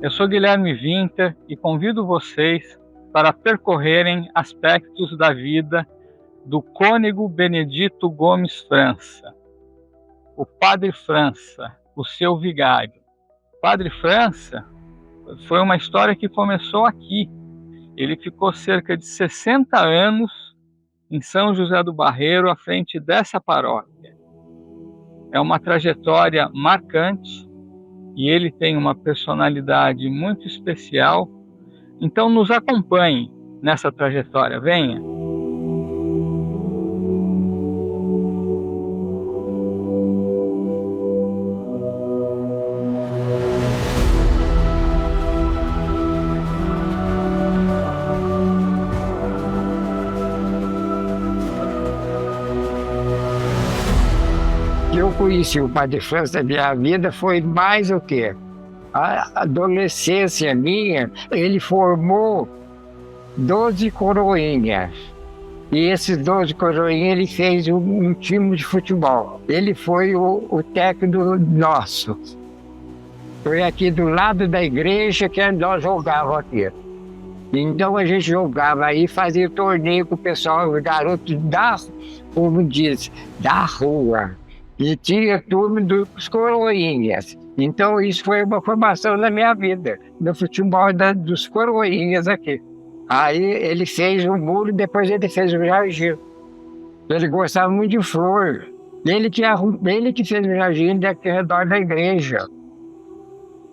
Eu sou Guilherme Winter e convido vocês para percorrerem aspectos da vida do cônego Benedito Gomes França, o Padre França, o seu vigário. Padre França foi uma história que começou aqui. Ele ficou cerca de 60 anos em São José do Barreiro, à frente dessa paróquia. É uma trajetória marcante e ele tem uma personalidade muito especial. Então nos acompanhe nessa trajetória, venha! Eu conheci o Padre França da minha vida foi mais o quê? A adolescência minha, ele formou 12 coroinhas. E esses 12 coroinhas ele fez um time de futebol. Ele foi o técnico nosso. Foi aqui do lado da igreja que nós jogávamos aqui. Então a gente jogava aí, fazia torneio com o pessoal, os garotos como diz, da rua. E tinha turma dos coroinhas. Então isso foi uma formação na minha vida, no futebol dos coroinhas aqui. Aí ele fez o muro, depois ele fez o jardim. Ele gostava muito de flor. Ele que fez o jardim daqui ao redor da igreja.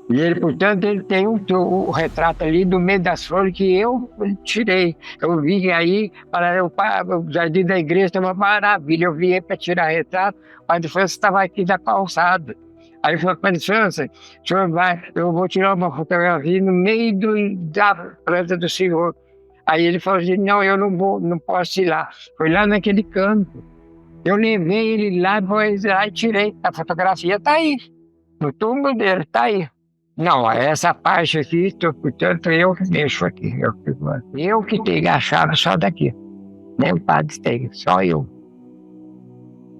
E ele, portanto, ele tem o retrato ali do meio das flores que eu tirei. Eu vi aí, o jardim da igreja estava uma maravilha. Eu vi ele para tirar retrato, o Padre França estava aqui da calçada. Aí eu falei, Padre França, o senhor eu vou tirar uma fotografia no meio da planta do senhor. Aí ele falou assim, não, eu não posso ir lá. Foi lá naquele canto. Eu levei ele lá, depois lá e tirei. A fotografia está aí, no túmulo dele, está aí. Não, essa parte aqui, portanto, eu que deixo aqui. Eu que tenho a chave só daqui. Nem o padre tem, só eu.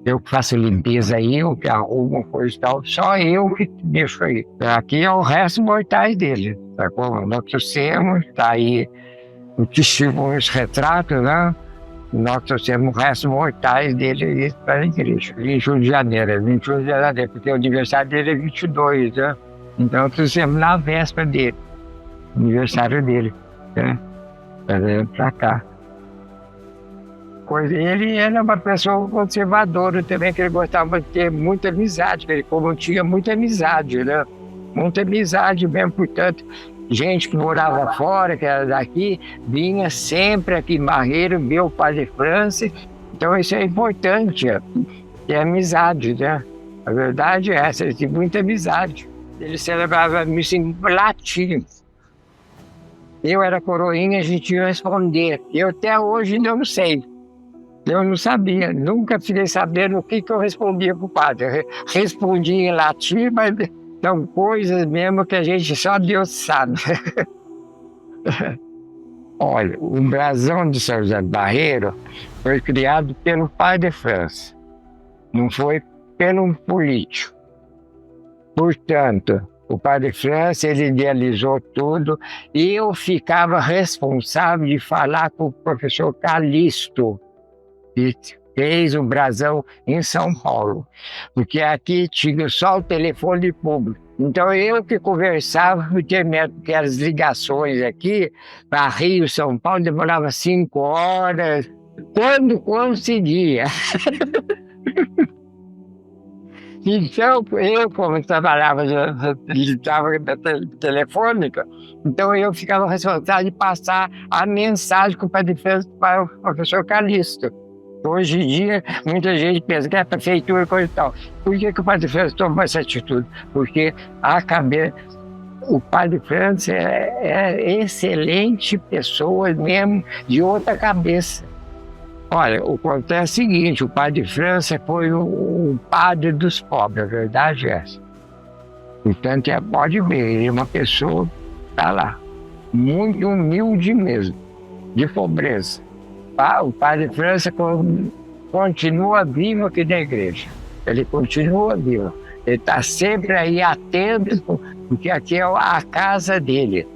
Eu que faço limpeza aí, eu que arrumo coisa e tal, só eu que deixo aí. Aqui é o resto mortais dele. Tá bom? Nós trouxemos, tá aí os retratos, né? Nós trouxemos o resto mortais dele para a igreja. 21 de janeiro, 21 de janeiro, porque o aniversário dele é 22, né? Então, trouxemos na véspera dele, aniversário dele, né? Trazendo para cá. Ele era uma pessoa conservadora também, que ele gostava de ter muita amizade, ele como tinha muita amizade, né? Muita amizade mesmo, portanto, gente que morava fora, que era daqui, vinha sempre aqui em Barreiro ver o Padre França. Então isso é importante, ter amizade, né? A verdade é essa, ele tinha muita amizade. Ele celebrava a missa em latim. Eu era coroinha, a gente ia responder. Eu até hoje não sei. Eu não sabia, nunca fiquei sabendo o que eu respondia para o padre. Eu respondia em latim, mas são coisas mesmo que a gente só Deus sabe. Olha, o brasão de São José do Barreiro foi criado pelo pai de França, não foi pelo político. Portanto, o padre França, ele idealizou tudo e eu ficava responsável de falar com o professor Calixto, que fez o brasão em São Paulo, porque aqui tinha só o telefone público. Então eu que conversava, porque as ligações aqui para Rio, São Paulo, demorava 5 horas, quando conseguia. Então, eu, como trabalhava na telefônica, então eu ficava responsável de passar a mensagem que o padre fez para o professor Calixto. Hoje em dia, muita gente pensa que é a prefeitura e coisa e tal. Por que o padre França tomou essa atitude? Porque o padre França é excelente pessoa mesmo, de outra cabeça. Olha, o que acontece é o seguinte, o padre França foi o padre dos pobres, a verdade é essa. Portanto, pode ver, ele é uma pessoa, tá lá, muito humilde mesmo, de pobreza. O padre França continua vivo aqui na igreja, ele continua vivo. Ele está sempre aí atento, porque aqui é a casa dele.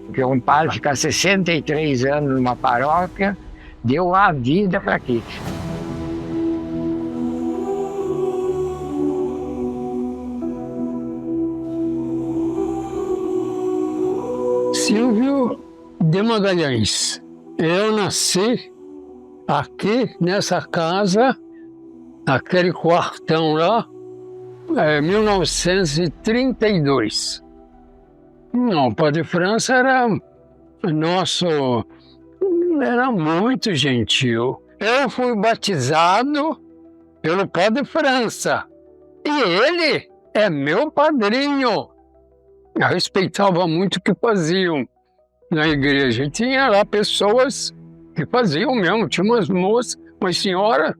Porque um padre fica 63 anos numa paróquia, deu a vida para aqui. Silvio de Magalhães. Eu nasci aqui nessa casa, naquele quartão lá, em 1932. Não, o padre França era muito gentil. Eu fui batizado pelo padre França e ele é meu padrinho. Eu respeitava muito o que faziam na igreja. Tinha lá pessoas que faziam mesmo, tinha umas moças, umas senhoras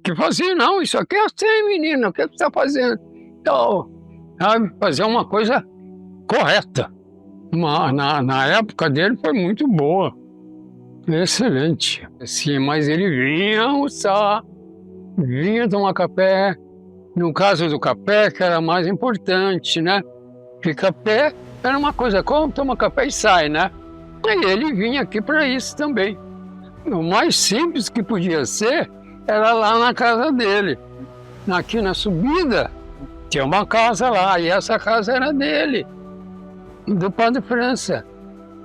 que faziam, não, isso aqui é assim, menina, o que você está fazendo? Então, fazer uma coisa correta. Na época dele foi muito boa. Excelente. Sim, mas ele vinha almoçar, vinha tomar café. No caso do café, que era mais importante, né? Porque café era uma coisa, como toma café e sai, né? E ele vinha aqui para isso também. O mais simples que podia ser era lá na casa dele. Aqui na subida tinha uma casa lá, e essa casa era dele, do padre França.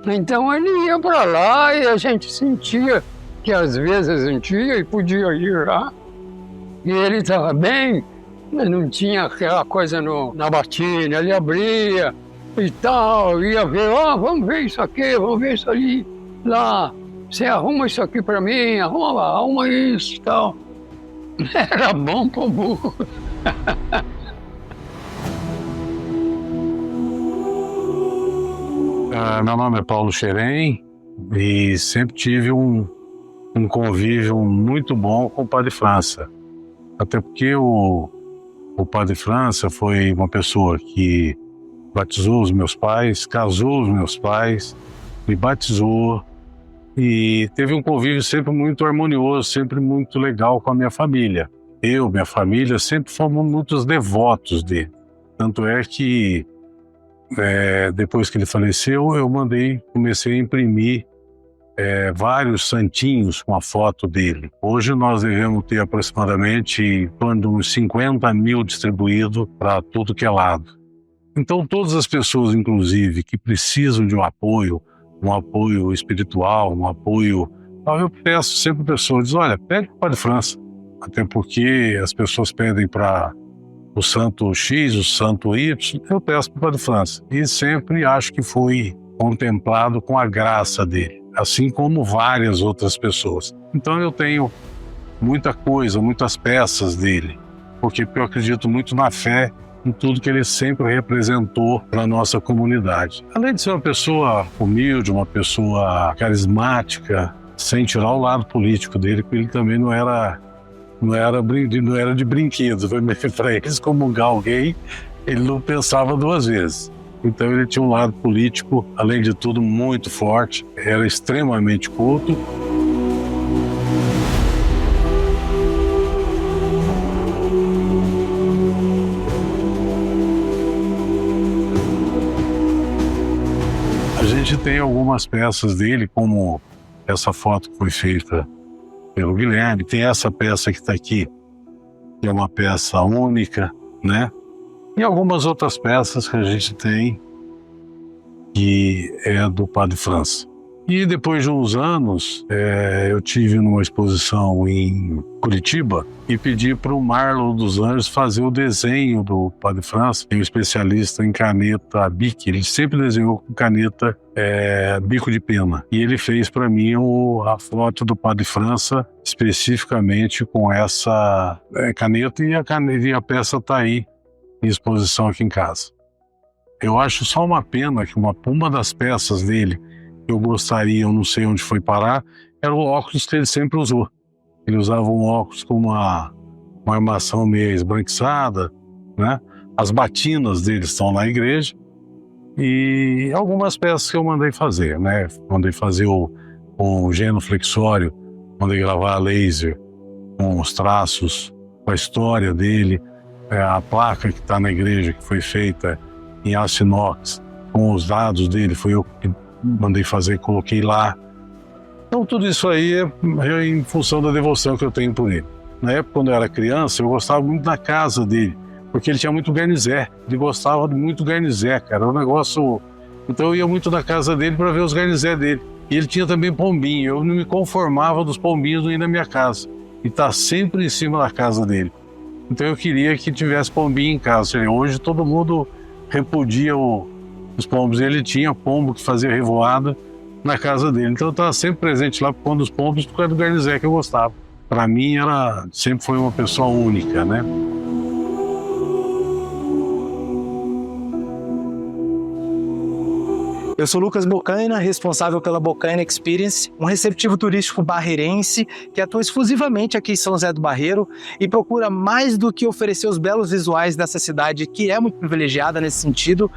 Então ele ia para lá e a gente sentia que às vezes a gente ia e podia ir lá. E ele estava bem, mas não tinha aquela coisa na batina, ele abria e tal, ia ver, vamos ver isso aqui, vamos ver isso ali, lá, você arruma isso aqui para mim, arruma isso e tal. Era bom pro burro. Meu nome é Paulo Xerém e sempre tive um convívio muito bom com o padre França. Até porque o padre França foi uma pessoa que batizou os meus pais, casou os meus pais, me batizou e teve um convívio sempre muito harmonioso, sempre muito legal com a minha família. Minha família, sempre fomos muitos devotos dele. Tanto é que depois que ele faleceu, comecei a imprimir vários santinhos com a foto dele. Hoje nós devemos ter aproximadamente em torno de uns 50 mil distribuídos para tudo que é lado. Então todas as pessoas, inclusive, que precisam de um apoio espiritual, um apoio... Eu peço sempre para pessoas, diz, olha, pede para o padre França. Até porque as pessoas pedem para o santo X, o santo Y, eu peço para o padre França. E sempre acho que foi contemplado com a graça dele, assim como várias outras pessoas. Então eu tenho muita coisa, muitas peças dele, porque eu acredito muito na fé, em tudo que ele sempre representou para a nossa comunidade. Além de ser uma pessoa humilde, uma pessoa carismática, sem tirar o lado político dele, porque ele também não era de brinquedo. Para eles comungar alguém, ele não pensava duas vezes. Então ele tinha um lado político, além de tudo, muito forte, era extremamente culto. A gente tem algumas peças dele, como essa foto que foi feita pelo Guilherme, tem essa peça que está aqui, que é uma peça única, né? E algumas outras peças que a gente tem, que é do Padre França. E depois de uns anos, eu tive numa exposição em Curitiba e pedi para o Marlon dos Anjos fazer o desenho do Padre França, que é um especialista em caneta Bic. Ele sempre desenhou com caneta bico de pena. E ele fez para mim a foto do Padre França, especificamente com essa caneta, e a peça está aí em exposição aqui em casa. Eu acho só uma pena que uma das peças dele que eu gostaria, eu não sei onde foi parar, era o óculos que ele sempre usou. Ele usava um óculos com uma armação meio esbranquiçada, né? As batinas dele estão na igreja e algumas peças que eu mandei fazer, né? Mandei fazer o genuflexório, mandei gravar a laser com os traços, com a história dele, a placa que está na igreja, que foi feita em aço inox, com os dados dele, foi eu que mandei fazer, coloquei lá. Então tudo isso aí é em função da devoção que eu tenho por ele. Na época, quando eu era criança, eu gostava muito da casa dele, porque ele tinha muito garnizé, ele gostava muito garnizé, cara, era um negócio... Então eu ia muito na casa dele para ver os garnizé dele. E ele tinha também pombinho, eu não me conformava dos pombinhos ir na minha casa, e tá sempre em cima da casa dele. Então eu queria que tivesse pombinho em casa. Hoje todo mundo repudia os pombos. Ele tinha pombo que fazia revoada na casa dele. Então eu estava sempre presente lá por conta dos pombos, por causa do garnizé que eu gostava. Para mim sempre foi uma pessoa única, né? Eu sou Lucas Bocaina, responsável pela Bocaina Experience, um receptivo turístico barreirense que atua exclusivamente aqui em São José do Barreiro e procura mais do que oferecer os belos visuais dessa cidade, que é muito privilegiada nesse sentido,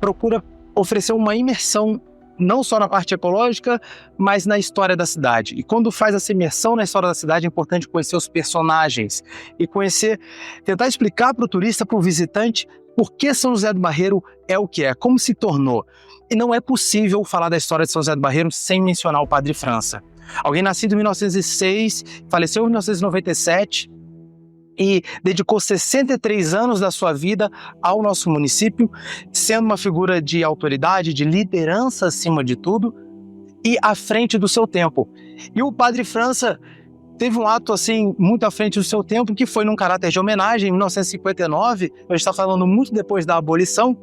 procura oferecer uma imersão não só na parte ecológica, mas na história da cidade. E quando faz essa imersão na história da cidade, é importante conhecer os personagens e tentar explicar para o turista, para o visitante, por que São José do Barreiro é o que é, como se tornou. E não é possível falar da história de São José do Barreiro sem mencionar o Padre França. Alguém nascido em 1906, faleceu em 1997 e dedicou 63 anos da sua vida ao nosso município, sendo uma figura de autoridade, de liderança acima de tudo e à frente do seu tempo. E o Padre França teve um ato assim muito à frente do seu tempo, que foi num caráter de homenagem, em 1959, a gente está falando muito depois da abolição,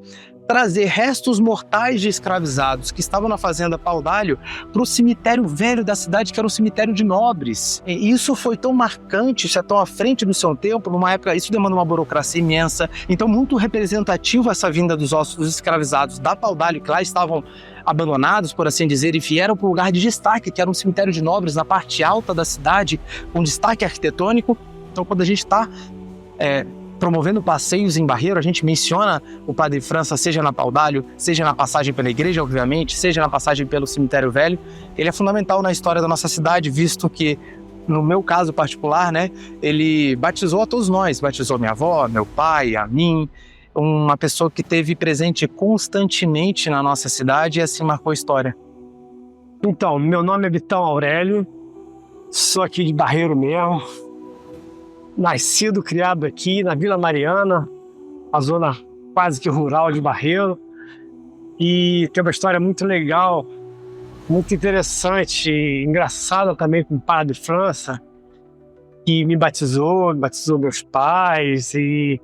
trazer restos mortais de escravizados que estavam na fazenda Pau d'Alho para o cemitério velho da cidade, que era um cemitério de nobres. E isso foi tão marcante, isso é tão à frente do seu tempo, numa época, isso demanda uma burocracia imensa, então muito representativo essa vinda dos ossos dos escravizados da Pau d'Alho, que lá estavam abandonados, por assim dizer, e vieram para um lugar de destaque, que era um cemitério de nobres na parte alta da cidade, com destaque arquitetônico. Então quando a gente está promovendo passeios em Barreiro, a gente menciona o Padre França, seja na Pau d'Alho, seja na passagem pela igreja, obviamente, seja na passagem pelo cemitério velho. Ele é fundamental na história da nossa cidade, visto que, no meu caso particular, né, ele batizou a todos nós, batizou minha avó, meu pai, a mim, uma pessoa que esteve presente constantemente na nossa cidade e assim marcou a história. Então, meu nome é Vitão Aurélio, sou aqui de Barreiro mesmo, nascido, criado aqui na Vila Mariana, a zona quase que rural de Barreiro, e tem uma história muito legal, muito interessante, engraçada também com o Padre França, que me batizou meus pais, e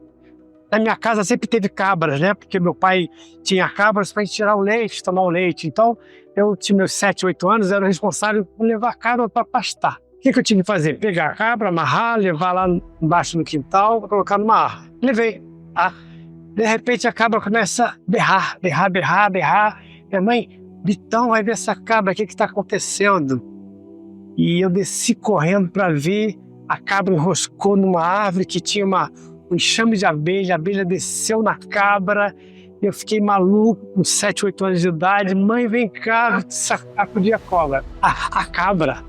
na minha casa sempre teve cabras, né? Porque meu pai tinha cabras para a gente tirar o leite, tomar o leite. Então, eu tinha meus 7, 8 anos, era responsável por levar a cabra para pastar. O que eu tinha que fazer? Pegar a cabra, amarrar, levar lá embaixo no quintal, colocar numa árvore. Levei, tá? De repente a cabra começa a berrar. Minha mãe, Vitão, vai ver essa cabra, o que está acontecendo? E eu desci correndo para ver, a cabra enroscou numa árvore que tinha um enxame de abelha, a abelha desceu na cabra Eu fiquei maluco, com 7, 8 anos de idade. Mãe, vem cá, sacudir a cobra, a cabra.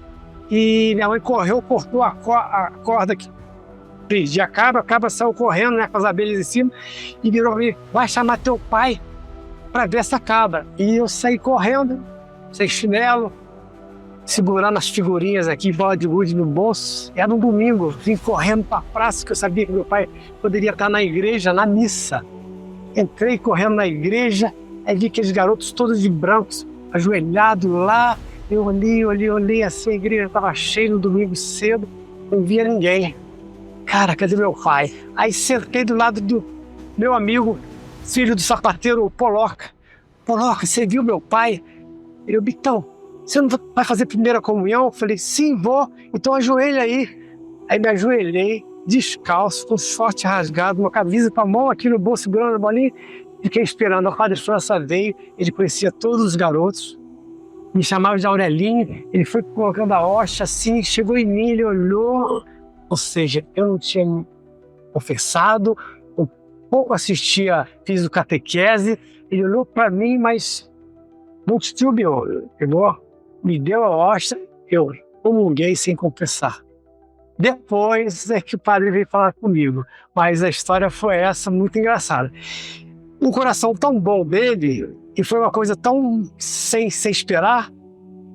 E minha mãe correu, cortou a corda que prendia a cabra saiu correndo, né, com as abelhas em cima, e virou e vai chamar teu pai para ver essa cabra. E eu saí correndo, sem chinelo, segurando as figurinhas aqui, bola de gude no bolso. Era um domingo, vim correndo para a praça, que eu sabia que meu pai poderia estar na igreja, na missa. Entrei correndo na igreja, aí vi aqueles garotos todos de brancos, ajoelhados lá. Eu olhei assim, a igreja estava cheia no domingo cedo, não via ninguém. Cara, cadê meu pai? Aí sentei do lado do meu amigo, filho do sapateiro, o Poloca. Poloca, você viu meu pai? Ele, Bitão, você não vai fazer primeira comunhão? Eu falei, sim, vou, então ajoelha aí. Aí me ajoelhei, descalço, com short rasgado, uma camisa com a mão aqui no bolso, segurando a bolinha. Fiquei esperando, o Padre França veio, ele conhecia todos os garotos, me chamava de Aurelinho, ele foi colocando a hóstia assim, chegou em mim, ele olhou, ou seja, eu não tinha me confessado, um pouco assistia, fiz o catequese, ele olhou para mim, mas não titubeou, pegou, me deu a hóstia, eu comunguei sem confessar. Depois é que o padre veio falar comigo, mas a história foi essa, muito engraçada. Um coração tão bom dele, e foi uma coisa tão sem esperar,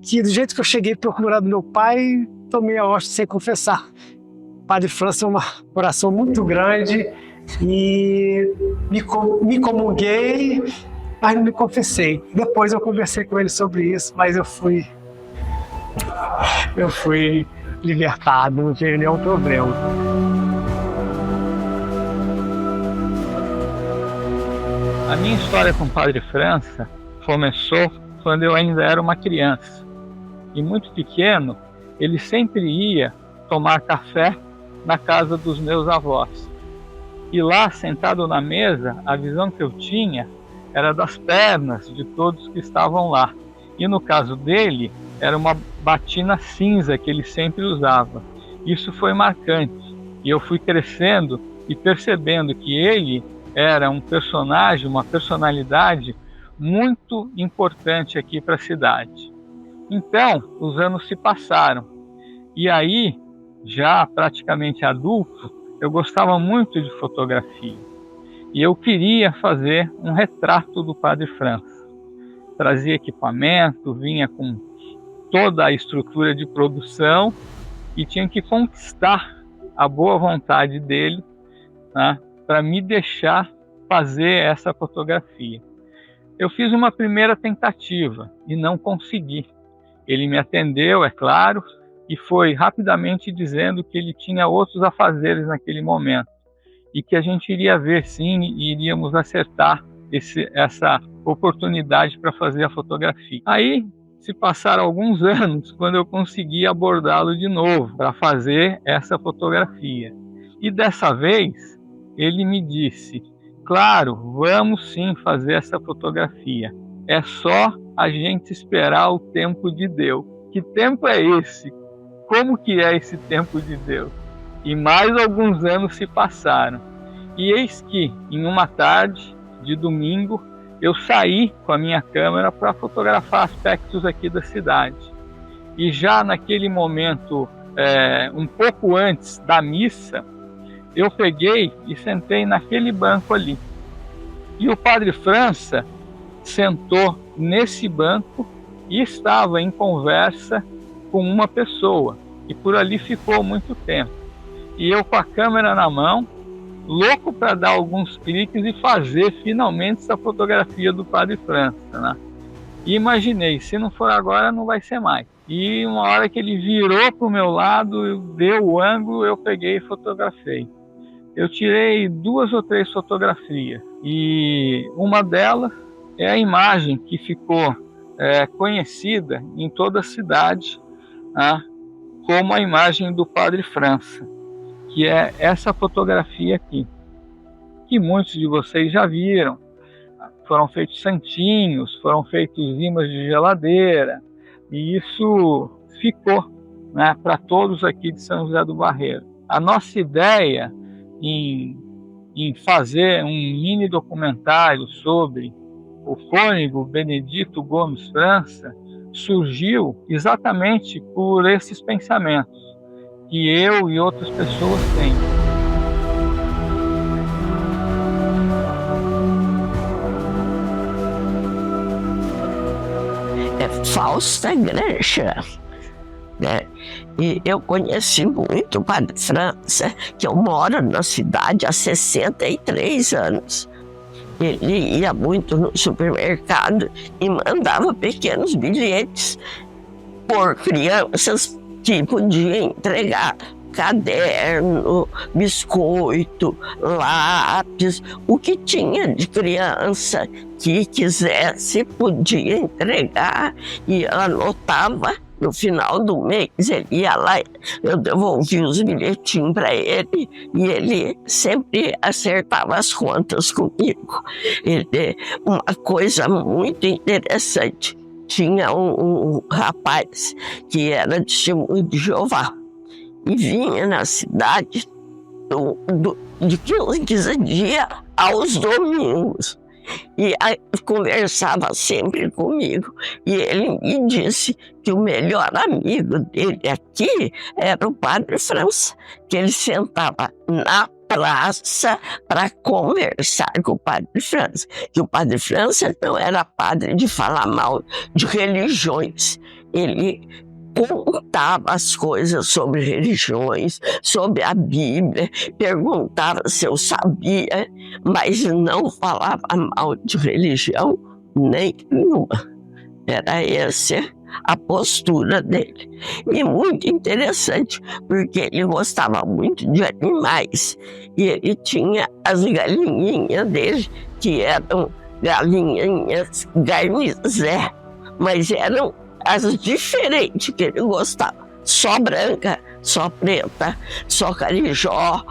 que do jeito que eu cheguei procurando meu pai, tomei a hóstia sem confessar. O Padre França é um coração muito grande e me comunguei, mas não me confessei. Depois eu conversei com ele sobre isso, mas eu fui libertado, não tive nenhum problema. A minha história com o Padre França começou quando eu ainda era uma criança. E muito pequeno, ele sempre ia tomar café na casa dos meus avós. E lá, sentado na mesa, a visão que eu tinha era das pernas de todos que estavam lá. E no caso dele, era uma batina cinza que ele sempre usava. Isso foi marcante. E eu fui crescendo e percebendo que ele era um personagem, uma personalidade muito importante aqui para a cidade. Então, os anos se passaram. E aí, já praticamente adulto, eu gostava muito de fotografia. E eu queria fazer um retrato do Padre França. Trazia equipamento, vinha com toda a estrutura de produção e tinha que conquistar a boa vontade dele, né, para me deixar fazer essa fotografia. Eu fiz uma primeira tentativa e não consegui. Ele me atendeu, é claro, e foi rapidamente dizendo que ele tinha outros afazeres naquele momento e que a gente iria ver sim e iríamos acertar essa oportunidade para fazer a fotografia. Aí se passaram alguns anos quando eu consegui abordá-lo de novo para fazer essa fotografia. E dessa vez ele me disse, claro, vamos sim fazer essa fotografia. É só a gente esperar o tempo de Deus. Que tempo é esse? Como que é esse tempo de Deus? E mais alguns anos se passaram. E eis que, em uma tarde de domingo, eu saí com a minha câmera para fotografar aspectos aqui da cidade. E já naquele momento, um pouco antes da missa, eu peguei e sentei naquele banco ali. E o Padre França sentou nesse banco e estava em conversa com uma pessoa. E por ali ficou muito tempo. E eu com a câmera na mão, louco para dar alguns cliques e fazer finalmente essa fotografia do Padre França, né? E imaginei, se não for agora, não vai ser mais. E uma hora que ele virou para o meu lado, deu o ângulo, eu peguei e fotografei. Eu tirei 2 ou 3 fotografias e uma delas é a imagem que ficou conhecida em toda a cidade, né, como a imagem do Padre França, que é essa fotografia aqui, que muitos de vocês já viram. Foram feitos santinhos, foram feitos ímãs de geladeira, e isso ficou, né, para todos aqui de São José do Barreiro. A nossa ideia em em fazer um mini documentário sobre o cônego Benedito Gomes França surgiu exatamente por esses pensamentos que eu e outras pessoas têm. É Fausta Igreja, né? E eu conheci muito o Padre França, que eu moro na cidade há 63 anos. Ele ia muito no supermercado e mandava pequenos bilhetes por crianças que podiam entregar caderno, biscoito, lápis, o que tinha de criança que quisesse podia entregar e anotava. No final do mês ele ia lá, eu devolvia os bilhetinhos para ele e ele sempre acertava as contas comigo. Uma coisa muito interessante, tinha um rapaz que era testemunho de Jeová e vinha na cidade de 15 em 15 dias aos domingos. E aí, conversava sempre comigo. E ele me disse que o melhor amigo dele aqui era o Padre França, que ele sentava na praça para conversar com o Padre França. Que o Padre França não era padre de falar mal de religiões. Ele contava as coisas sobre religiões, sobre a Bíblia, perguntava se eu sabia, mas não falava mal de religião nenhuma. Era essa a postura dele. E muito interessante, porque ele gostava muito de animais. E ele tinha as galinhinhas dele, que eram galinhas garnizé, mas eram as diferentes que ele gostava. Só branca, só preta, só carijó,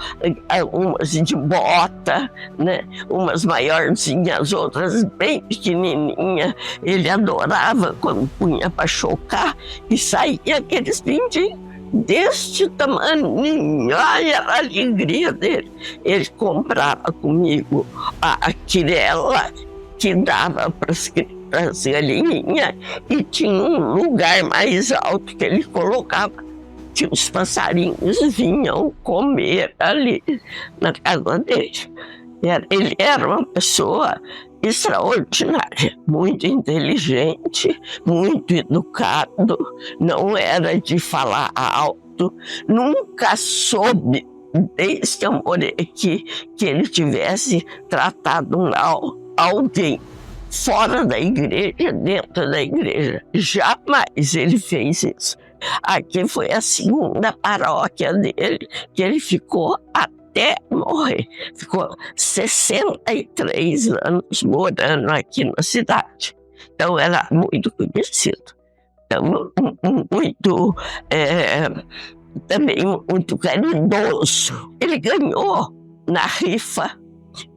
umas de bota, né? Umas maiorzinhas, outras bem pequenininhas. Ele adorava quando punha para chocar e saía aqueles pintinhos deste tamanho. Ai, era a alegria dele. Ele comprava comigo a quirela que dava para as galinhas e tinha um lugar mais alto que ele colocava, que os passarinhos vinham comer ali na casa dele. Ele era uma pessoa extraordinária, muito inteligente, muito educado, não era de falar alto, nunca soube, desde que eu morei aqui, que ele tivesse tratado mal alguém fora da igreja, dentro da igreja. Jamais ele fez isso. Aqui foi a segunda paróquia dele, que ele ficou até morrer. Ficou 63 anos morando aqui na cidade. Então era muito conhecido. Então, também muito caridoso. Ele ganhou na rifa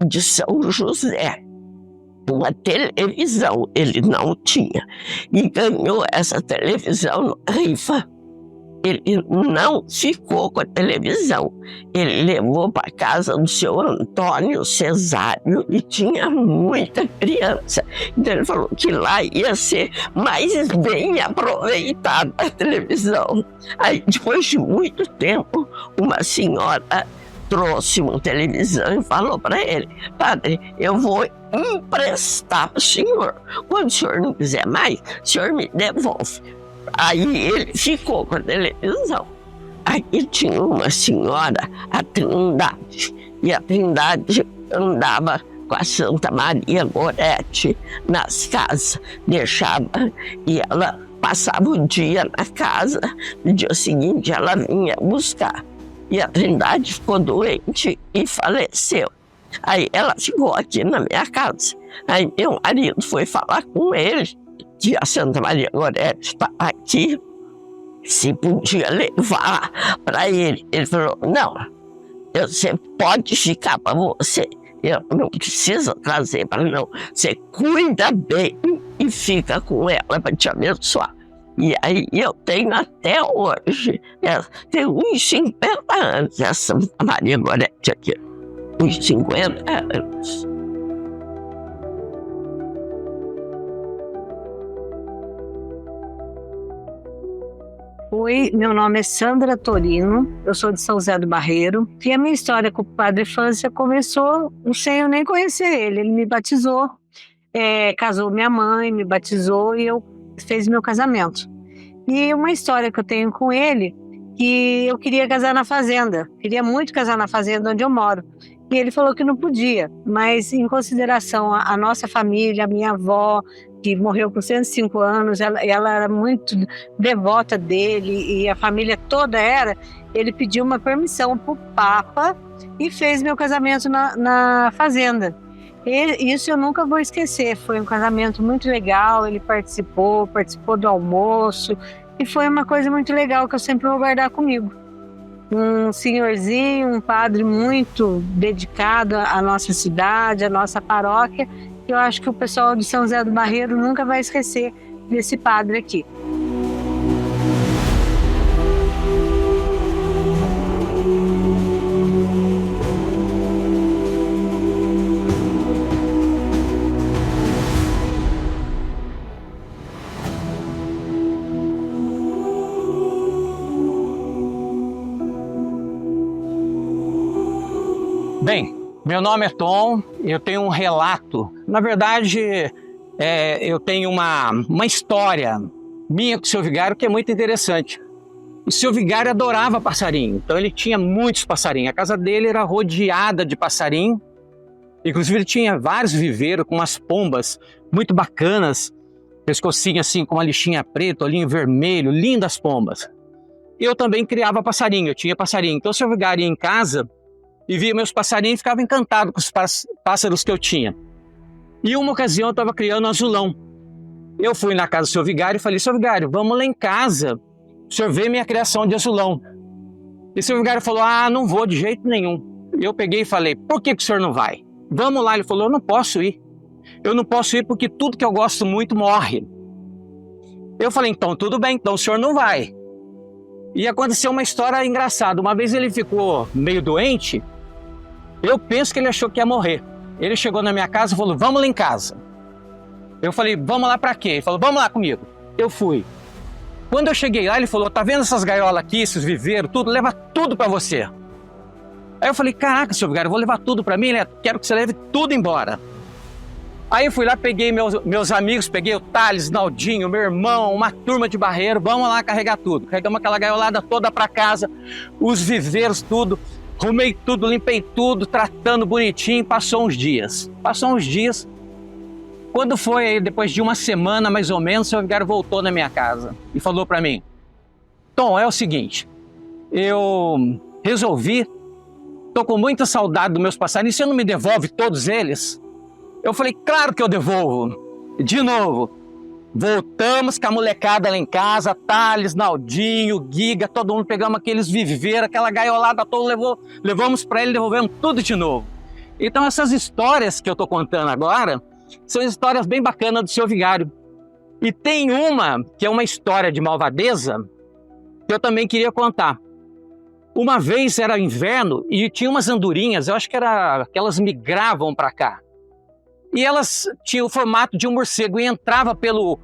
de São José uma televisão, ele não tinha, e ganhou essa televisão na rifa. Ele não ficou com a televisão, ele levou para casa do seu Antônio Cesário e tinha muita criança. Então ele falou que lá ia ser mais bem aproveitada a televisão. Aí, depois de muito tempo, uma senhora trouxe uma televisão e falou para ele: padre, eu vou emprestar para o senhor. Quando o senhor não quiser mais, o senhor me devolve. Aí ele ficou com a televisão. Aí tinha uma senhora, a Trindade, e a Trindade andava com a Santa Maria Goretti nas casas, deixava, e ela passava o dia na casa, no dia seguinte ela vinha buscar. E a Trindade ficou doente e faleceu. Aí ela ficou aqui na minha casa. Aí meu marido foi falar com ele, que a Santa Maria Goretti está aqui, se podia levar para ele. Ele falou: não, você pode ficar para você. Eu não preciso trazer para não. Você cuida bem e fica com ela para te abençoar. E aí eu tenho até hoje, tem uns 50 anos essa Maria Goretti aqui. uns 50 anos. Oi, meu nome é Sandra Torino, eu sou de São José do Barreiro, e a minha história com o Padre França começou sem eu nem conhecer ele. Ele me batizou, casou minha mãe, me batizou e eu fiz meu casamento. E uma história que eu tenho com ele, que eu queria casar na fazenda, queria muito casar na fazenda onde eu moro. E ele falou que não podia, mas em consideração a nossa família, a minha avó, que morreu com 105 anos, ela era muito devota dele e a família toda era, ele pediu uma permissão para o Papa e fez meu casamento na fazenda. E isso eu nunca vou esquecer, foi um casamento muito legal, ele participou do almoço e foi uma coisa muito legal que eu sempre vou guardar comigo. Um senhorzinho, um padre muito dedicado à nossa cidade, à nossa paróquia. Eu acho que o pessoal de São José do Barreiro nunca vai esquecer desse padre aqui. Bem, meu nome é Tom, eu tenho um relato. Na verdade, eu tenho uma história minha com o seu vigário que é muito interessante. O seu vigário adorava passarinho, então ele tinha muitos passarinhos. A casa dele era rodeada de passarinho, inclusive ele tinha vários viveiros com umas pombas muito bacanas, pescocinho assim com uma lixinha preta, olhinho vermelho, lindas pombas. Eu também criava passarinho, eu tinha passarinho. Então o seu vigário ia em casa e via meus passarinhos e ficava encantado com os pássaros que eu tinha. E uma ocasião eu estava criando um azulão. Eu fui na casa do seu vigário e falei, seu vigário, vamos lá em casa, o senhor vê minha criação de azulão. E o seu vigário falou, não vou de jeito nenhum. Eu peguei e falei, por que o senhor não vai? Vamos lá. Ele falou, eu não posso ir. Eu não posso ir porque tudo que eu gosto muito morre. Eu falei, então tudo bem, então o senhor não vai. E aconteceu uma história engraçada. Uma vez ele ficou meio doente. Eu penso que ele achou que ia morrer. Ele chegou na minha casa e falou, vamos lá em casa. Eu falei, vamos lá pra quê? Ele falou, vamos lá comigo. Eu fui. Quando eu cheguei lá, ele falou, tá vendo essas gaiolas aqui, esses viveiros, tudo? Leva tudo pra você. Aí eu falei, caraca, seu vigário, eu vou levar tudo pra mim, né? Quero que você leve tudo embora. Aí eu fui lá, peguei meus amigos, peguei o Thales, Naldinho, meu irmão, uma turma de Barreiro, vamos lá carregar tudo. Carregamos aquela gaiolada toda pra casa, os viveiros, tudo. Arrumei tudo, limpei tudo, tratando bonitinho, passou uns dias. Quando foi aí, depois de uma semana mais ou menos, o seu vigário voltou na minha casa e falou para mim, Tom, é o seguinte, eu resolvi, tô com muita saudade dos meus passarinhos, você não me devolve todos eles? Eu falei, claro que eu devolvo. De novo, voltamos com a molecada lá em casa, Thales, Naldinho, Giga, todo mundo pegamos aqueles viveiros, aquela gaiolada toda, levamos para ele, devolvemos tudo de novo. Então essas histórias que eu tô contando agora, são histórias bem bacanas do seu vigário. E tem uma, que é uma história de malvadeza, que eu também queria contar. Uma vez era inverno e tinha umas andorinhas, eu acho que elas migravam para cá. E elas tinham o formato de um morcego e entrava pelo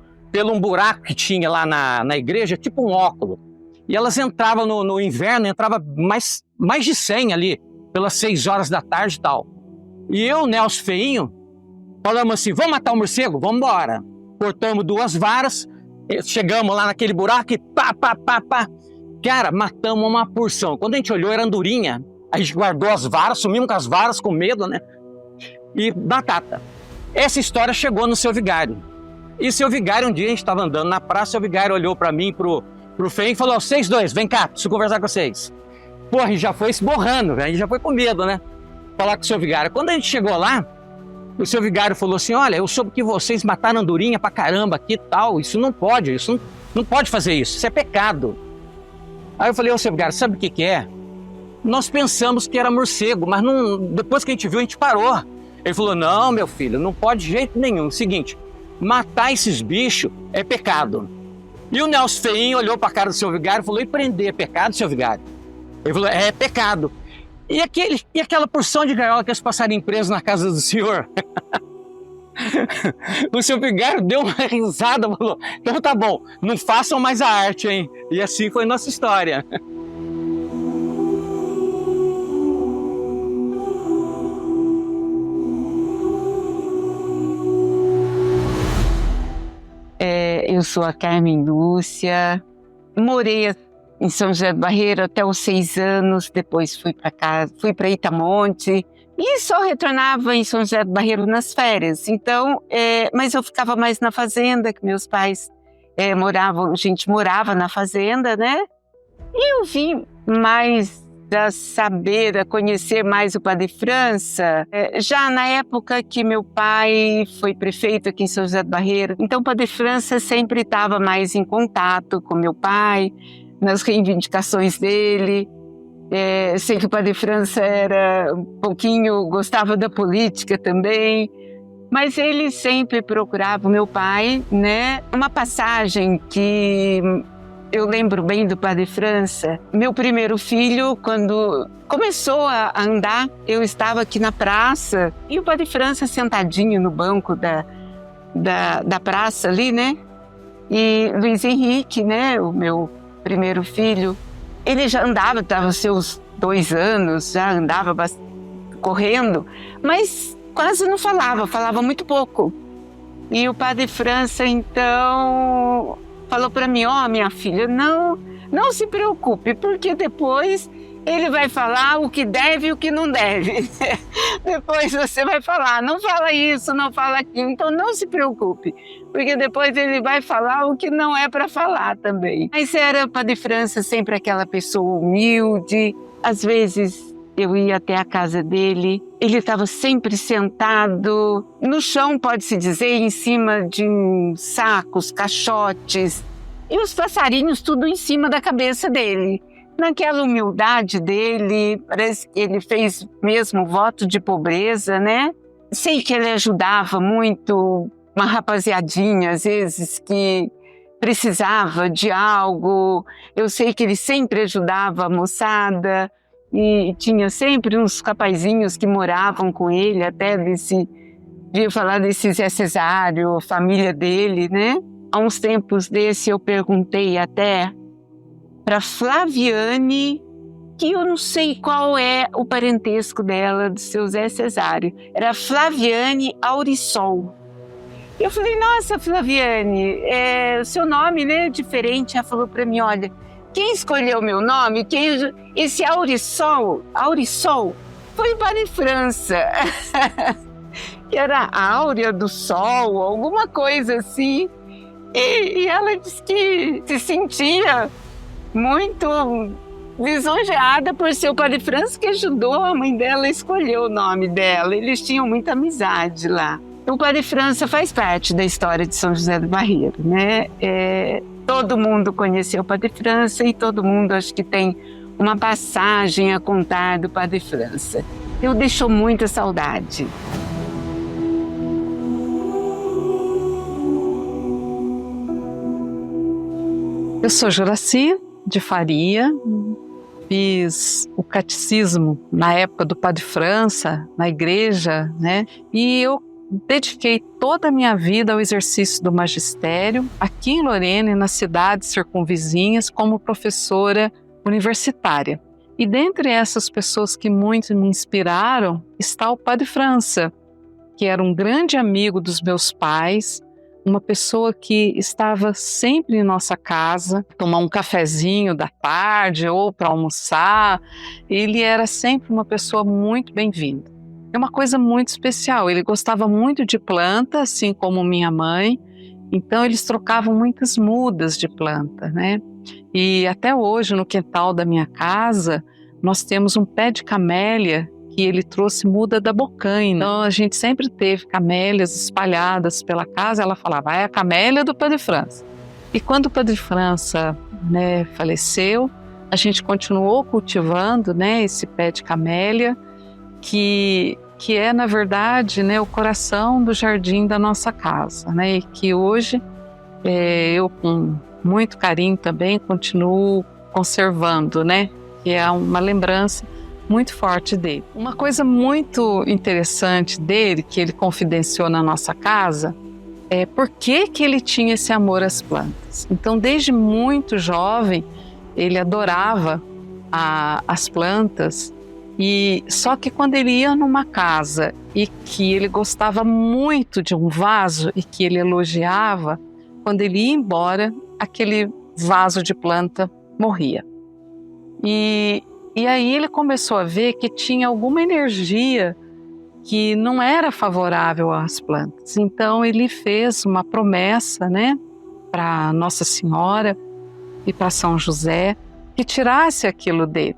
um buraco que tinha lá na igreja, tipo um óculo. E elas entravam no inverno, entrava mais de 100 ali, pelas 6 horas da tarde e tal. E eu, Nelson Feinho, falamos assim, vamos matar o morcego? Vamos embora. Cortamos 2 varas, chegamos lá naquele buraco e pá. Cara, matamos uma porção. Quando a gente olhou, era andorinha. A gente guardou as varas, sumimos com as varas, com medo, né? E batata. Essa história chegou no seu vigário. E seu vigário, um dia a gente estava andando na praça, seu vigário olhou para mim, pro Feinho e falou, vocês dois, vem cá, preciso conversar com vocês. Pô, a gente já foi esborrando, a gente já foi com medo, né? Falar com o seu vigário. Quando a gente chegou lá, o seu vigário falou assim, olha, eu soube que vocês mataram andorinha pra caramba aqui e tal, isso não pode, não pode fazer isso é pecado. Aí eu falei, ô seu vigário, sabe o que é? Nós pensamos que era morcego, mas não, depois que a gente viu, a gente parou. Ele falou, não, meu filho, não pode de jeito nenhum. Seguinte, matar esses bichos é pecado. E o Nelson Feinho olhou para a cara do seu vigário e falou, e prender é pecado, seu vigário? Ele falou, é pecado. E aquela porção de gaiola que eles passarinhos presos na casa do senhor? O seu vigário deu uma risada, falou: então tá bom, não façam mais a arte, hein? E assim foi nossa história. Eu sou a Carmen Lúcia, morei em São José do Barreiro até os 6 anos, depois fui para casa, fui para Itamonte e só retornava em São José do Barreiro nas férias. Então, mas eu ficava mais na fazenda, que meus pais moravam, a gente morava na fazenda, né? E eu vim mais a conhecer mais o Padre França, já na época que meu pai foi prefeito aqui em São José do Barreiro. Então o Padre França sempre estava mais em contato com meu pai, nas reivindicações dele. Sei que o Padre França era gostava da política também, mas ele sempre procurava o meu pai, né? Uma passagem que eu lembro bem do Padre França. Meu primeiro filho, quando começou a andar, eu estava aqui na praça e o Padre França sentadinho no banco da praça ali, né? E Luiz Henrique, né? O meu primeiro filho, ele já andava, estava seus 2 anos, já andava correndo, mas quase não falava muito pouco. E o Padre França, então, falou para mim: minha filha, não se preocupe, porque depois ele vai falar o que deve e o que não deve. Depois você vai falar, não fala isso, não fala aquilo, então não se preocupe, porque depois ele vai falar o que não é para falar também. Mas era o Padre França sempre aquela pessoa humilde. Às vezes eu ia até a casa dele, ele estava sempre sentado no chão, pode-se dizer, em cima de sacos, caixotes, e os passarinhos tudo em cima da cabeça dele. Naquela humildade dele, parece que ele fez mesmo voto de pobreza, né? Sei que ele ajudava muito uma rapaziadinha, às vezes, que precisava de algo. Eu sei que ele sempre ajudava a moçada e tinha sempre uns rapazinhos que moravam com ele, até devia falar desse Zé Cesário, a família dele, né? Há uns tempos desse eu perguntei até para Flaviane, que eu não sei qual é o parentesco dela, do seu Zé Cesário. Era Flaviane Aurissol. Eu falei: nossa, Flaviane, o seu nome, né, é diferente. Ela falou para mim: olha, quem escolheu meu nome, esse Aurissol foi o Padre França. Que era a áurea do sol, alguma coisa assim. E ela disse que se sentia muito lisonjeada por ser o Padre França que ajudou a mãe dela a escolher o nome dela. Eles tinham muita amizade lá. O Padre França faz parte da história de São José do Barreiro, né? Todo mundo conheceu o Padre França e todo mundo acho que tem uma passagem a contar do Padre França. Eu deixo muita saudade. Eu sou Juraci de Faria, fiz o catecismo na época do Padre França, na igreja, né? E eu dediquei toda a minha vida ao exercício do magistério, aqui em Lorena e nas cidades circunvizinhas, como professora universitária. E dentre essas pessoas que muito me inspiraram, está o Padre França, que era um grande amigo dos meus pais, uma pessoa que estava sempre em nossa casa, tomar um cafezinho da tarde ou para almoçar. Ele era sempre uma pessoa muito bem-vinda. É uma coisa muito especial, ele gostava muito de planta, assim como minha mãe, então eles trocavam muitas mudas de planta, né? E até hoje, no quintal da minha casa, nós temos um pé de camélia que ele trouxe muda da bocaina. Então a gente sempre teve camélias espalhadas pela casa. Ela falava: é a camélia do Padre França. E quando o Padre França, né, faleceu, a gente continuou cultivando, né, esse pé de camélia, que é na verdade, né, o coração do jardim da nossa casa, né, e que hoje eu com muito carinho também continuo conservando, né, que é uma lembrança muito forte dele. Uma coisa muito interessante dele, que ele confidenciou na nossa casa, é por que ele tinha esse amor às plantas. Então, desde muito jovem, ele adorava as plantas, e só que quando ele ia numa casa e que ele gostava muito de um vaso e que ele elogiava, quando ele ia embora, aquele vaso de planta morria. E aí ele começou a ver que tinha alguma energia que não era favorável às plantas. Então ele fez uma promessa, né, para Nossa Senhora e para São José, que tirasse aquilo dele.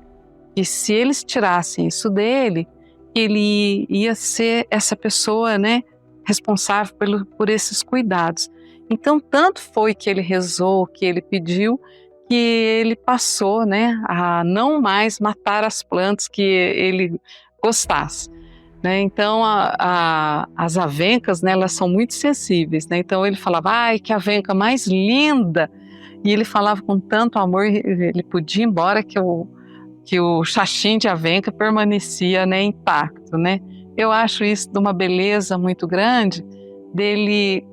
E se eles tirassem isso dele, ele ia ser essa pessoa, né, responsável por esses cuidados. Então tanto foi que ele rezou, que ele pediu, que ele passou, né, a não mais matar as plantas que ele gostasse, né? Então as avencas, né, elas são muito sensíveis, né? Então ele falava, ai, que avenca mais linda, e ele falava com tanto amor, ele podia ir embora que o chachim de avenca permanecia, né, intacto, né? Eu acho isso de uma beleza muito grande, dele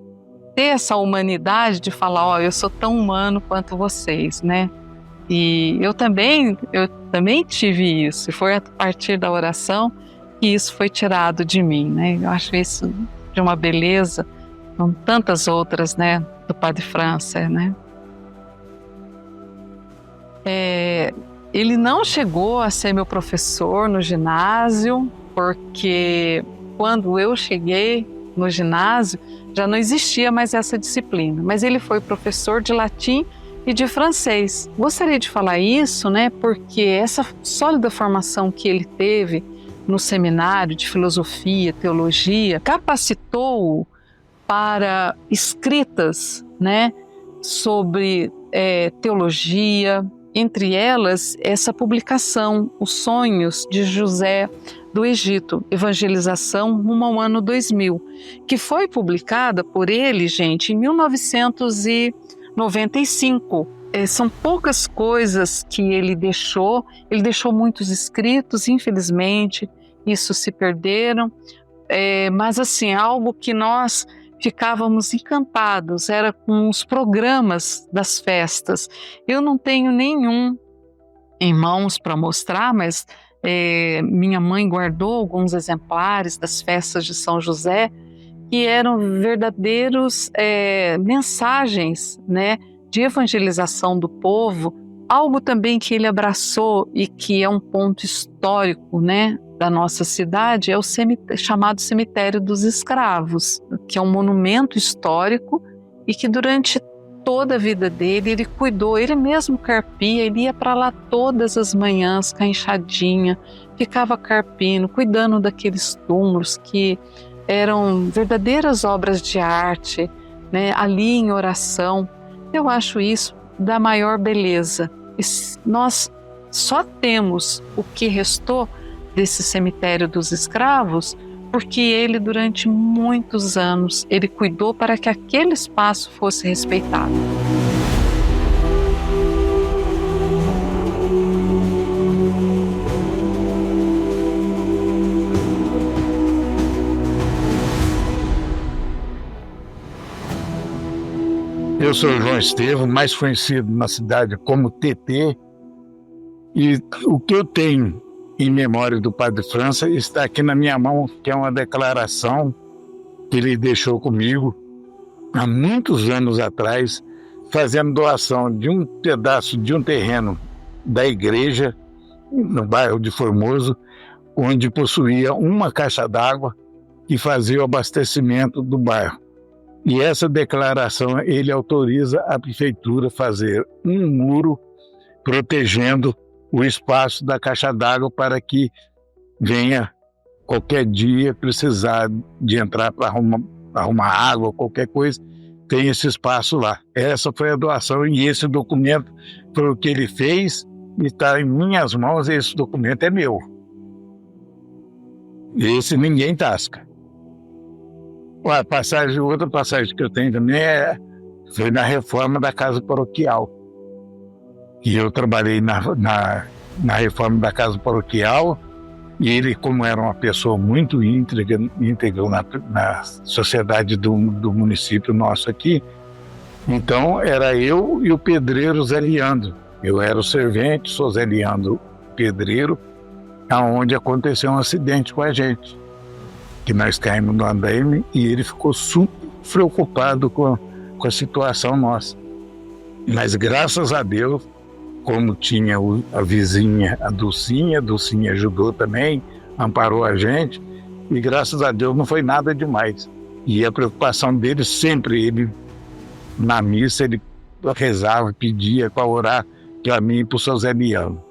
ter essa humanidade de falar, ó, eu sou tão humano quanto vocês, né? E eu também tive isso, e foi a partir da oração que isso foi tirado de mim, né? Eu acho isso de uma beleza, com tantas outras, né, do Padre França, né? Ele não chegou a ser meu professor no ginásio, porque quando eu cheguei no ginásio, já não existia mais essa disciplina, mas ele foi professor de latim e de francês. Gostaria de falar isso, né, porque essa sólida formação que ele teve no seminário de filosofia, teologia, capacitou-o para escritas, né, sobre teologia, entre elas essa publicação, Os Sonhos de José do Egito, Evangelização rumo ao ano 2000, que foi publicada por ele, gente, em 1995. São poucas coisas que ele deixou muitos escritos, infelizmente, isso se perderam, mas assim, algo que nós ficávamos encantados, era com os programas das festas. Eu não tenho nenhum em mãos para mostrar, mas minha mãe guardou alguns exemplares das festas de São José, que eram verdadeiros mensagens, né, de evangelização do povo, algo também que ele abraçou e que é um ponto histórico, né, da nossa cidade, é o chamado Cemitério dos Escravos, que é um monumento histórico e que durante toda a vida dele, ele cuidou, ele mesmo carpia, ele ia para lá todas as manhãs com a enxadinha, ficava carpindo, cuidando daqueles túmulos que eram verdadeiras obras de arte, né, ali em oração. Eu acho isso da maior beleza. E nós só temos o que restou desse cemitério dos escravos porque ele, durante muitos anos, ele cuidou para que aquele espaço fosse respeitado. Eu sou o João Estevam, mais conhecido na cidade como TT, e o que eu tenho em memória do Padre França está aqui na minha mão, que é uma declaração que ele deixou comigo há muitos anos atrás, fazendo doação de um pedaço de um terreno da igreja no bairro de Formoso, onde possuía uma caixa d'água e fazia o abastecimento do bairro. E essa declaração, ele autoriza a prefeitura a fazer um muro protegendo o espaço da caixa d'água para que venha qualquer dia precisar de entrar para arrumar água, qualquer coisa, tem esse espaço lá. Essa foi a doação e esse documento foi o que ele fez e está em minhas mãos. Esse documento é meu. Esse ninguém tasca. Outra passagem que eu tenho também foi na reforma da casa paroquial. E eu trabalhei na reforma da casa paroquial E ele, como era uma pessoa muito íntegra na sociedade do município nosso aqui, então era eu e o pedreiro Zé Leandro. Eu era o servente, sou Zé Leandro, pedreiro, aonde aconteceu um acidente com a gente, que nós caímos no andaime e ele ficou super preocupado com a situação nossa. Mas graças a Deus, como tinha a vizinha, a Dulcinha ajudou também, amparou a gente, e graças a Deus não foi nada demais. E a preocupação dele sempre, ele na missa, ele rezava, pedia para orar para mim e para o seu Zé Leandro.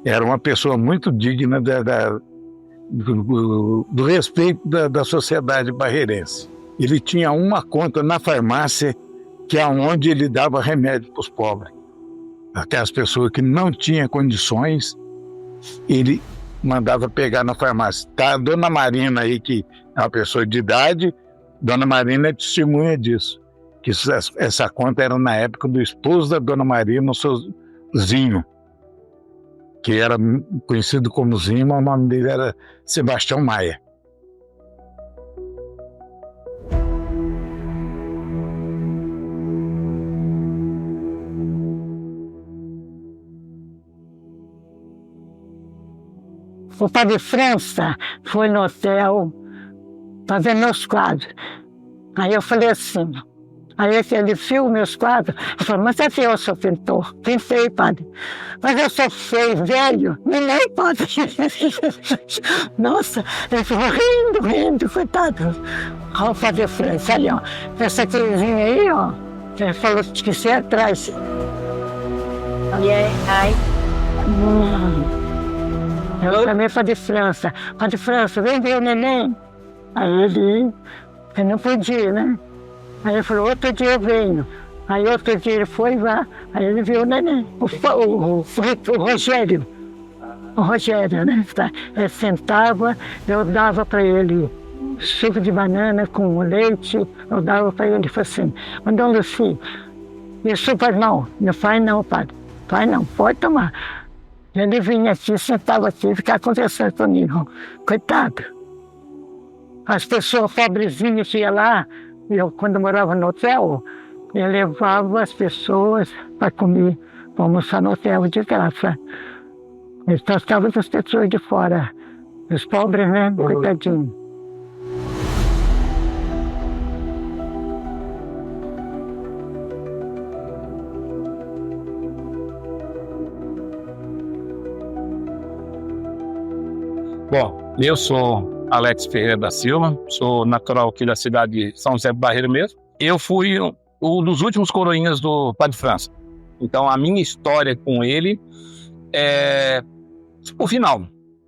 Era uma pessoa muito digna do respeito da sociedade barreirense. Ele tinha uma conta na farmácia, que é onde ele dava remédio para os pobres. Aquelas pessoas que não tinham condições, ele mandava pegar na farmácia. Tá, a dona Marina aí, que é uma pessoa de idade, dona Marina é testemunha disso. Que essa conta era na época do esposo da dona Marina, o seu Zinho, que era conhecido como Zinho, mas o nome dele era Sebastião Maia. O Padre França foi no hotel para ver meus quadros. Aí eu falei assim, aí ele viu meus quadros, eu falei, mas você viu, seu pintor? Pintei, padre. Mas eu sou feio, velho, nem padre. Nossa, ele ficou rindo, coitado. Olha o Padre França, ali, ó. Essa cruzinha aí, ó, ele falou que você é atrás. Eu chamei Padre França. Padre França, vem ver o neném. Aí ele não podia, né? Aí ele falou, outro dia eu venho. Aí outro dia ele foi lá, aí ele viu o neném. O Rogério. O Rogério, né? Ele sentava, eu dava para ele suco de banana com leite, eu dava para ele e falei assim, Dom Luci, isso faz mal? Não faz não, padre. Faz não, pode tomar. Ele vinha aqui, sentava aqui, ficava conversando comigo. Coitado. As pessoas pobrezinhas que iam lá, eu quando morava no hotel, eu levava as pessoas para comer, para almoçar no hotel de graça. Eles tratavam as pessoas de fora. Os pobres, né? Coitadinho. Bom, eu sou Alex Ferreira da Silva, sou natural aqui da cidade de São José do Barreiro mesmo. Eu fui um dos últimos coroinhas do Padre França. Então a minha história com ele é o final.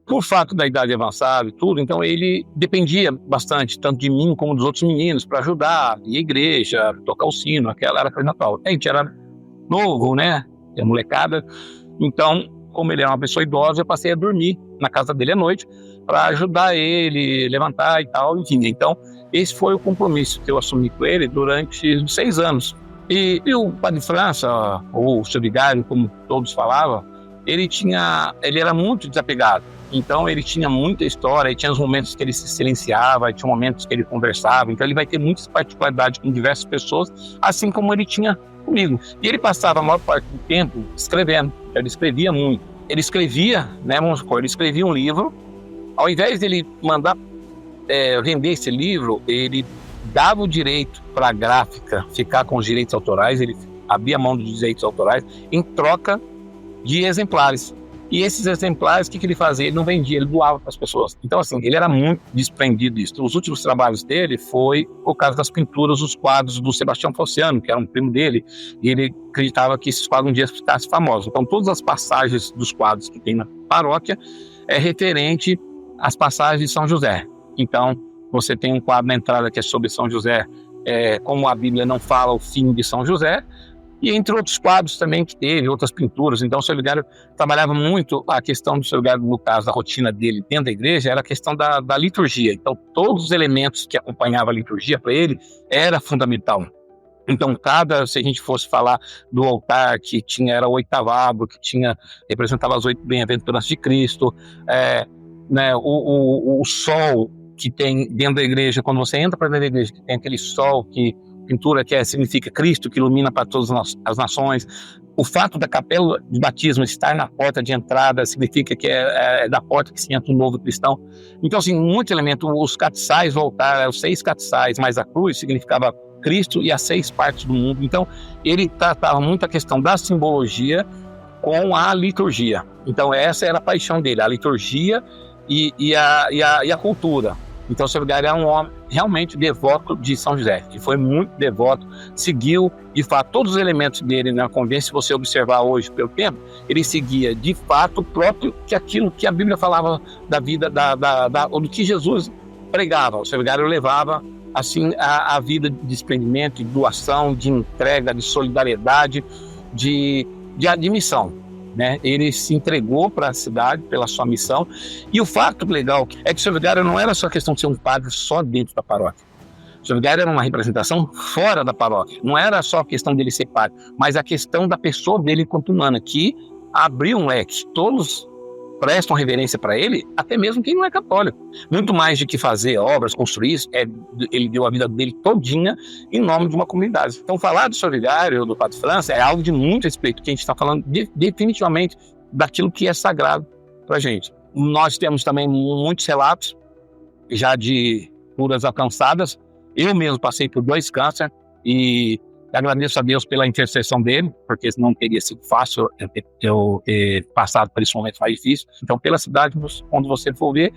Por fato da idade avançada e tudo, então ele dependia bastante, tanto de mim como dos outros meninos, para ajudar, ir à igreja, tocar o sino, aquela era a coisa natal. A gente era novo, né? E a molecada. Então, como ele era uma pessoa idosa, eu passei a dormir na casa dele à noite para ajudar ele, levantar e tal, enfim. Então, esse foi o compromisso que eu assumi com ele durante 6 anos. E o Padre França, ou o seu vigário, como todos falavam, ele era muito desapegado. Então, ele tinha muita história, e tinha os momentos que ele se silenciava, tinha momentos que ele conversava. Então, ele vai ter muitas particularidades com diversas pessoas, assim como ele tinha comigo. E ele passava a maior parte do tempo escrevendo. Ele escrevia muito. Ele escrevia, né, vamos supor, ele escrevia um livro. Ao invés dele mandar vender esse livro, ele dava o direito para a gráfica ficar com os direitos autorais, ele abria a mão dos direitos autorais em troca de exemplares. E esses exemplares, o que ele fazia? Ele não vendia, ele doava para as pessoas. Então, assim, ele era muito desprendido disso. Os últimos trabalhos dele foi o caso das pinturas, os quadros do Sebastião Falciano, que era um primo dele, e ele acreditava que esses quadros um dia ficassem famosos. Então, todas as passagens dos quadros que tem na paróquia é referente às passagens de São José. Então, você tem um quadro na entrada que é sobre São José, como a Bíblia não fala o fim de São José, e entre outros quadros também que teve, outras pinturas. Então o seu vigário trabalhava muito a questão do seu vigário, no caso, da rotina dele dentro da igreja, era a questão da liturgia. Então todos os elementos que acompanhavam a liturgia para ele era fundamental. Então se a gente fosse falar do altar, que era o oitavado, que representava as 8 bem-aventuranças de Cristo, né, o sol que tem dentro da igreja, quando você entra para dentro da igreja, que tem aquele sol que pintura que significa Cristo, que ilumina para todas as nações. O fato da capela de batismo estar na porta de entrada significa que é da porta que se entra um novo cristão. Então, assim, muito elemento. Os castiçais voltaram, os 6 castiçais, mais a cruz significava Cristo e as 6 partes do mundo. Então, ele tratava muito a questão da simbologia com a liturgia. Então, essa era a paixão dele, a liturgia e a cultura. Então, o Seu Vigário é um homem realmente devoto de São José, que foi muito devoto, seguiu, de fato, todos os elementos dele na convivência. Se você observar hoje pelo tempo, ele seguia, de fato, próprio que aquilo que a Bíblia falava da vida, do que Jesus pregava. O Seu Vigário levava, assim, a vida de desprendimento, de doação, de entrega, de solidariedade, de admissão. Né? Ele se entregou para a cidade pela sua missão. E o fato legal é que o Seu Vigário não era só questão de ser um padre só dentro da paróquia. O Seu Vigário era uma representação fora da paróquia. Não era só a questão dele ser padre, mas a questão da pessoa dele enquanto humana, que abriu um leque. Todos prestam reverência para ele, até mesmo quem não é católico. Muito mais de que fazer obras, construir, ele deu a vida dele todinha em nome de uma comunidade. Então, falar do Seu Vigário, do Padre França, é algo de muito respeito, que a gente está falando definitivamente daquilo que é sagrado para a gente. Nós temos também muitos relatos já de curas alcançadas. Eu mesmo passei por 2 cânceres e agradeço a Deus pela intercessão dele, porque não teria sido fácil eu ter passado por esse momento mais difícil. Então, pela cidade, quando você for ver,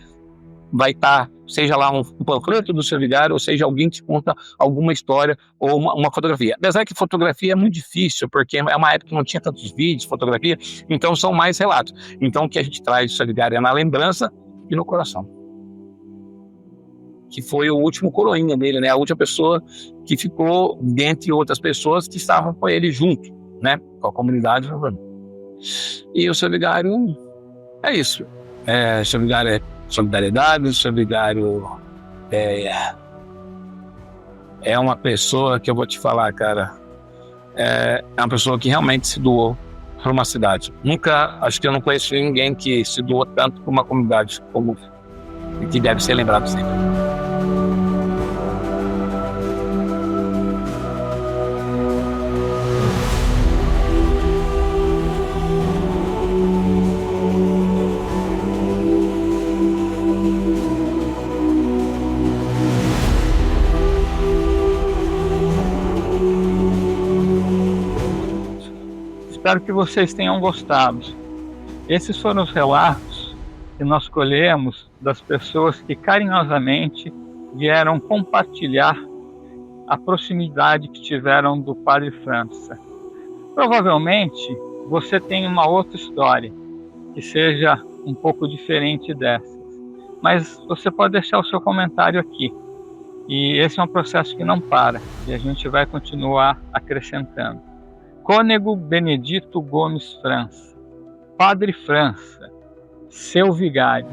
vai estar, seja lá um panfleto do Seu Vigário, ou seja alguém que conta alguma história ou uma fotografia. Apesar que fotografia é muito difícil, porque é uma época que não tinha tantos vídeos, fotografia, então são mais relatos. Então, o que a gente traz do Seu Vigário é na lembrança e no coração. Que foi o último coroinha dele, né? A última pessoa que ficou dentre outras pessoas que estavam com ele junto, né? Com a comunidade. E o Seu Vigário é isso. O Seu Vigário é solidariedade, o Seu Vigário é uma pessoa que eu vou te falar, cara, é uma pessoa que realmente se doou para uma cidade. Acho que eu não conheço ninguém que se doou tanto para uma comunidade como que deve ser lembrado sempre. Espero que vocês tenham gostado. Esses foram os relatos que nós colhemos das pessoas que carinhosamente vieram compartilhar a proximidade que tiveram do Padre França. Provavelmente você tem uma outra história que seja um pouco diferente dessas, mas você pode deixar o seu comentário aqui. E esse é um processo que não para, e a gente vai continuar acrescentando. Cônego Benedito Gomes França, Padre França, Seu Vigário.